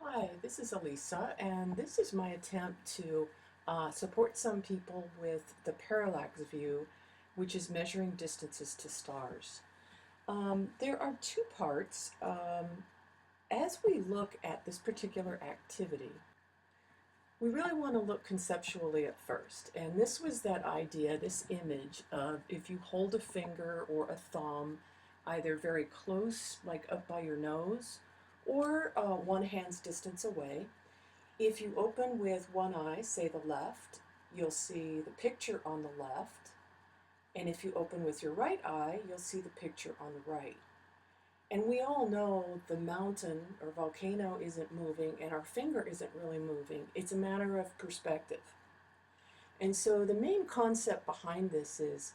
Hi, this is Elisa, and this is my attempt to support some people with the parallax view, which is measuring distances to stars. There are two parts. As we look at this particular activity, we really want to look conceptually at first. And this was that idea, this image of if you hold a finger or a thumb either very close, like up by your nose, or one hand's distance away. If you open with one eye, say the left, you'll see the picture on the left. And if you open with your right eye, you'll see the picture on the right. And we all know the mountain or volcano isn't moving and our finger isn't really moving. It's a matter of perspective. And so the main concept behind this is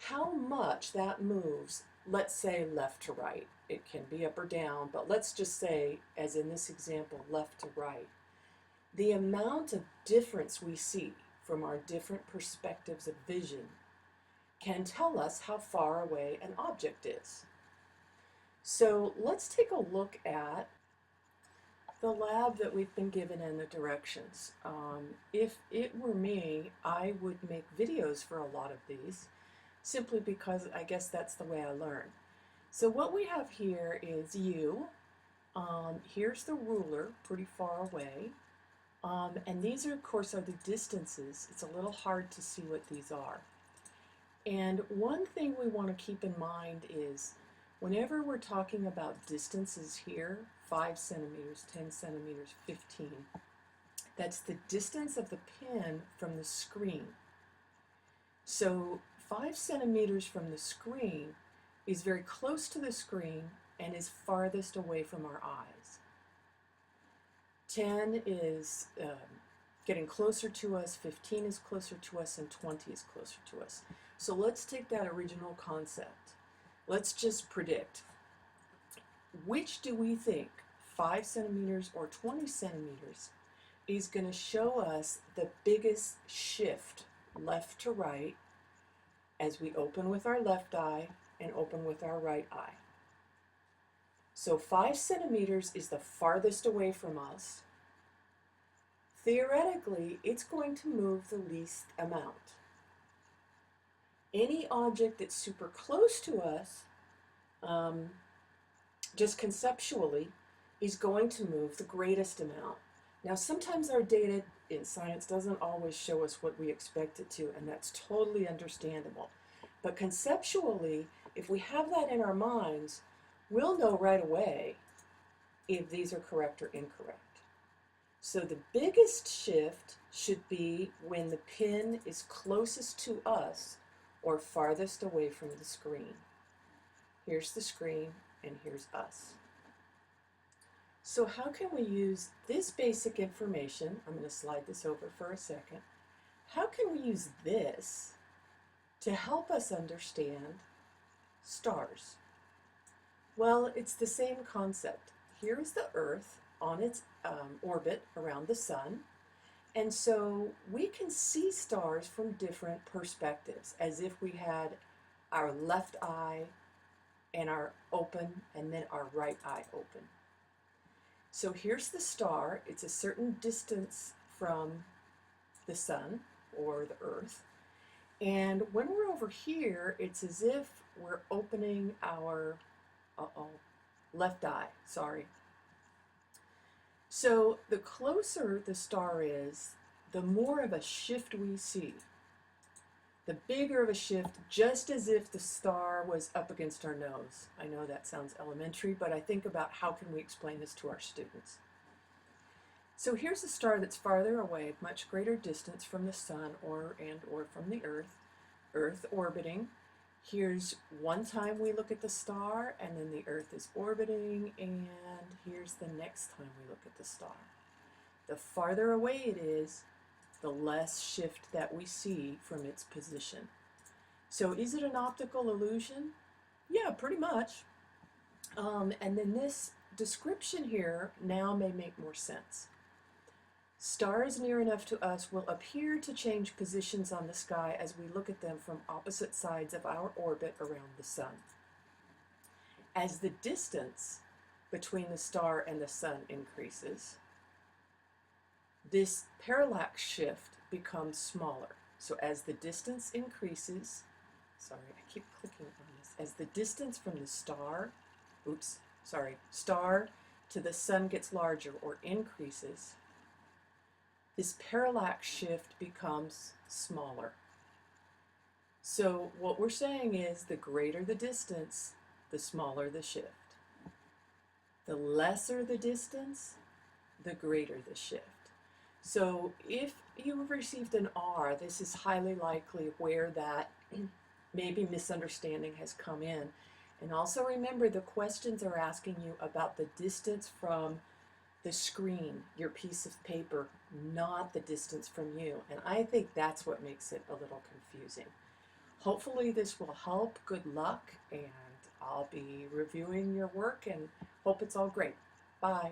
how much that moves, let's say left to right. It can be up or down, but let's just say, as in this example, left to right. The amount of difference we see from our different perspectives of vision can tell us how far away an object is. So let's take a look at the lab that we've been given and the directions. If it were me, I would make videos for a lot of these, simply because I guess that's the way I learn. So what we have here is you. Here's the ruler, pretty far away. And these, of course, are the distances. It's a little hard to see what these are. And one thing we want to keep in mind is whenever we're talking about distances here, 5 centimeters, 10 centimeters, 15, that's the distance of the pin from the screen. So 5 centimeters from the screen is very close to the screen and is farthest away from our eyes. 10 is getting closer to us, 15 is closer to us, and 20 is closer to us. So let's take that original concept. Let's just predict. Which do we think, 5 centimeters or 20 centimeters, is going to show us the biggest shift left to right as we open with our left eye and open with our right eye? So 5 centimeters is the farthest away from us. Theoretically, it's going to move the least amount. Any object that's super close to us, just conceptually, is going to move the greatest amount. Now, sometimes our data in science doesn't always show us what we expect it to, and that's totally understandable. But conceptually, if we have that in our minds, we'll know right away if these are correct or incorrect. So the biggest shift should be when the pin is closest to us or farthest away from the screen. Here's the screen and here's us. So how can we use this basic information? I'm going to slide this over for a second. How can we use this to help us understand stars? Well, it's the same concept. Here is the Earth on its orbit around the sun. And so we can see stars from different perspectives, as if we had our left eye and our open, and then our right eye open. So here's the star. It's a certain distance from the sun or the Earth. And when we're over here, it's as if we're opening our left eye, sorry. So the closer the star is, the more of a shift we see. The bigger of a shift, just as if the star was up against our nose. I know that sounds elementary, but I think about how can we explain this to our students. So here's a star that's farther away, much greater distance from the sun or from the Earth orbiting. Here's one time we look at the star, and then the Earth is orbiting, and here's the next time we look at the star. The farther away it is, the less shift that we see from its position. So is it an optical illusion? Yeah, pretty much. And then this description here now may make more sense. Stars near enough to us will appear to change positions on the sky as we look at them from opposite sides of our orbit around the sun. As the distance between the star and the sun increases, this parallax shift becomes smaller. So as the distance increases, sorry, I keep clicking on this, as the distance from the star, star to the sun gets larger or increases, this parallax shift becomes smaller. So what we're saying is the greater the distance, the smaller the shift. The lesser the distance, the greater the shift. So if you received an R, this is highly likely where that maybe misunderstanding has come in. And also remember, the questions are asking you about the distance from the screen, your piece of paper, not the distance from you. And I think that's what makes it a little confusing. Hopefully this will help. Good luck, and I'll be reviewing your work and hope it's all great. Bye.